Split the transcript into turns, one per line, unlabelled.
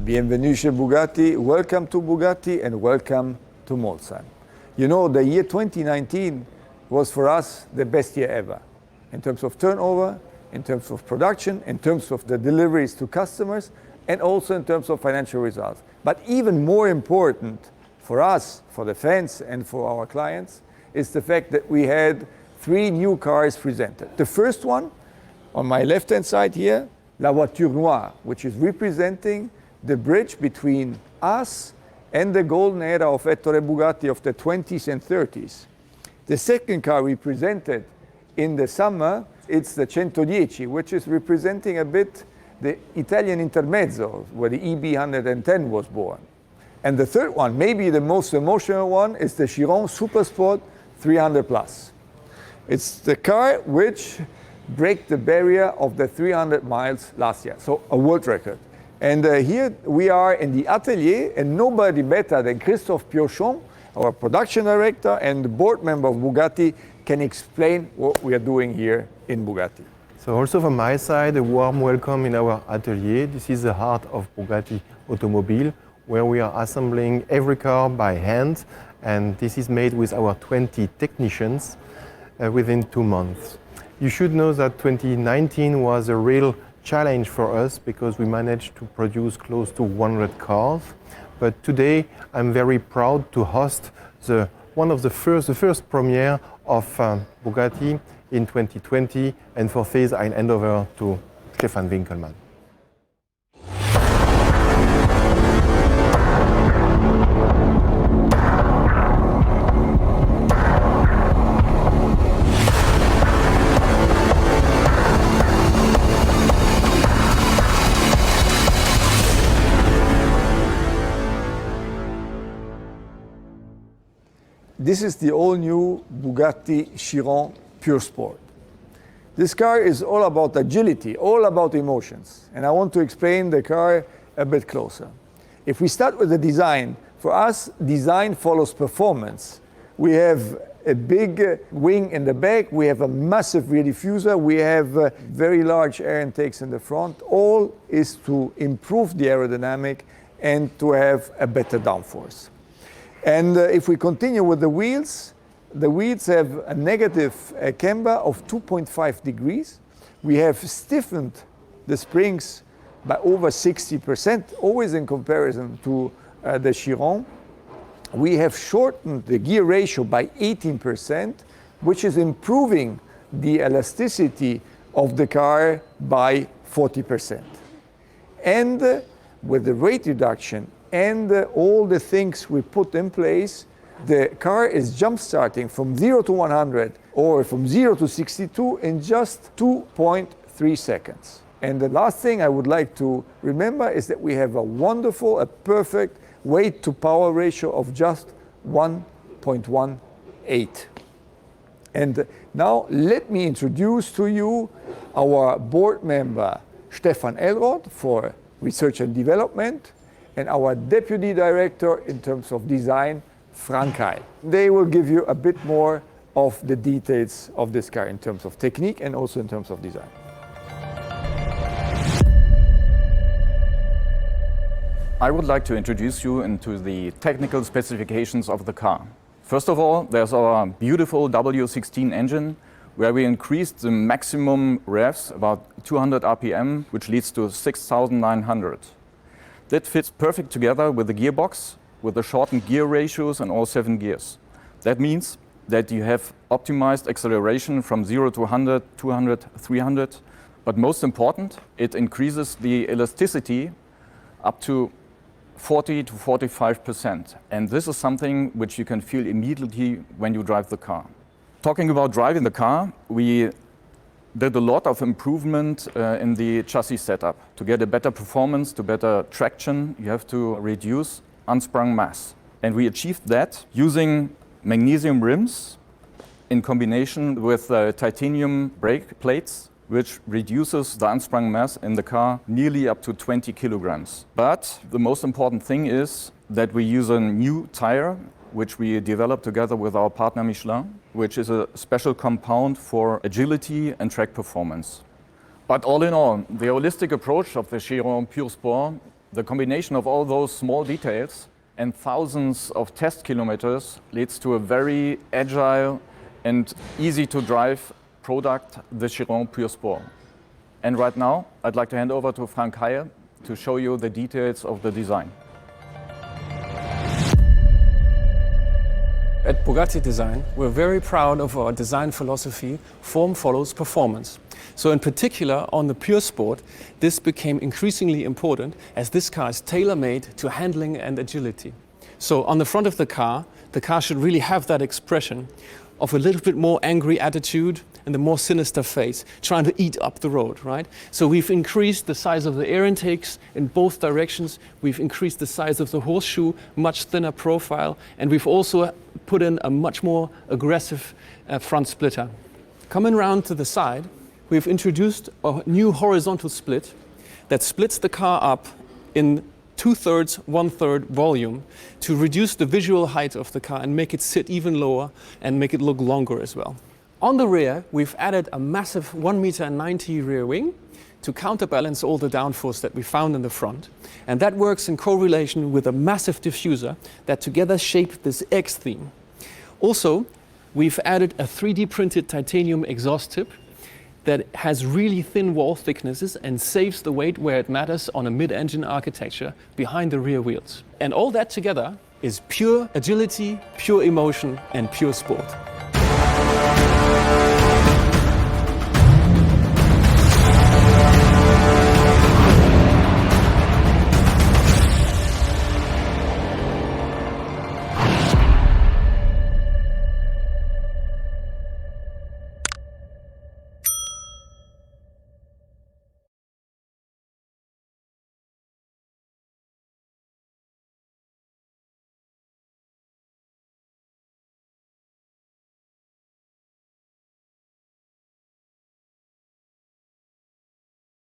Bienvenue chez Bugatti, welcome to Bugatti and welcome to Molsheim. You know, the year 2019 was for us the best year ever in terms of turnover, in terms of production, in terms of the deliveries to customers, and also in terms of financial results. But even more important for us, for the fans and for our clients, is the fact that we had 3 new cars presented. The first one, on my left-hand side here, La Voiture Noire, which is representing the bridge between us and the golden era of Ettore Bugatti of the 20s and 30s. The second car we presented in the summer, it's the 110, which is representing a bit the Italian intermezzo, where the EB110 was born. And the third one, maybe the most emotional one, is the Chiron Supersport 300 Plus. It's the car which broke the barrier of the 300 miles last year, so a world record. And here we are in the atelier, and nobody better than Christophe Piochon, our production director and the board member of Bugatti, can explain what we are doing here in Bugatti.
So also from my side, a warm welcome in our atelier. This is the heart of Bugatti Automobile, where we are assembling every car by hand, and this is made with our 20 technicians within 2 months. You should know that 2019 was a real challenge for us because we managed to produce close to 100 cars. But today I'm very proud to host the first premiere of Bugatti in 2020, and for this I hand over to Stefan Winkelmann.
This is the all-new Bugatti Chiron Pur Sport. This car is all about agility, all about emotions, and I want to explain the car a bit closer. If we start with the design, for us, design follows performance. We have a big wing in the back, we have a massive rear diffuser, we have very large air intakes in the front. All is to improve the aerodynamic and to have a better downforce. And if we continue with the wheels have a negative camber of 2.5 degrees. We have stiffened the springs by over 60%, always in comparison to the Chiron. We have shortened the gear ratio by 18%, which is improving the elasticity of the car by 40%. And with the weight reduction and all the things we put in place, the car is jump starting from 0 to 100 or from 0 to 62 in just 2.3 seconds. And the last thing I would like to remember is that we have a perfect weight to power ratio of just 1.18. And now let me introduce to you our board member Stefan Elroth for research and development, and our deputy director in terms of design, Frank Heil. They will give you a bit more of the details of this car in terms of technique and also in terms of design.
I would like to introduce you into the technical specifications of the car. First of all, there's our beautiful W16 engine, where we increased the maximum revs about 200 RPM, which leads to 6,900. That fits perfect together with the gearbox, with the shortened gear ratios and all 7 gears. That means that you have optimized acceleration from 0 to 100, 200, 300. But most important, it increases the elasticity up to 40 to 45%. And this is something which you can feel immediately when you drive the car. Talking about driving the car, we did a lot of improvement in the chassis setup. To get a better performance, to better traction, you have to reduce unsprung mass. And we achieved that using magnesium rims in combination with titanium brake plates, which reduces the unsprung mass in the car nearly up to 20 kilograms. But the most important thing is that we use a new tire, which we developed together with our partner Michelin, which is a special compound for agility and track performance. But all in all, the holistic approach of the Chiron Pur Sport The combination of all those small details and thousands of test kilometers leads to a very agile and easy to drive product, the Chiron Pur Sport. And right now, I'd like to hand over to Frank Heyer to show you the details of the design.
At Bugatti Design, we're very proud of our design philosophy, form follows performance. So in particular, on the Pure Sport, this became increasingly important as this car is tailor-made to handling and agility. So on the front of the car should really have that expression of a little bit more angry attitude and the more sinister face, trying to eat up the road, right? So we've increased the size of the air intakes in both directions. We've increased the size of the horseshoe, much thinner profile, and we've also put in a much more aggressive front splitter. Coming round to the side, we've introduced a new horizontal split that splits the car up in 2/3, 1/3 volume to reduce the visual height of the car and make it sit even lower and make it look longer as well. On the rear, we've added a massive 1.90 m rear wing to counterbalance all the downforce that we found in the front. And that works in correlation with a massive diffuser that together shape this X theme. Also, we've added a 3D printed titanium exhaust tip that has really thin wall thicknesses and saves the weight where it matters on a mid-engine architecture behind the rear wheels. And all that together is pure agility, pure emotion, and pure sport.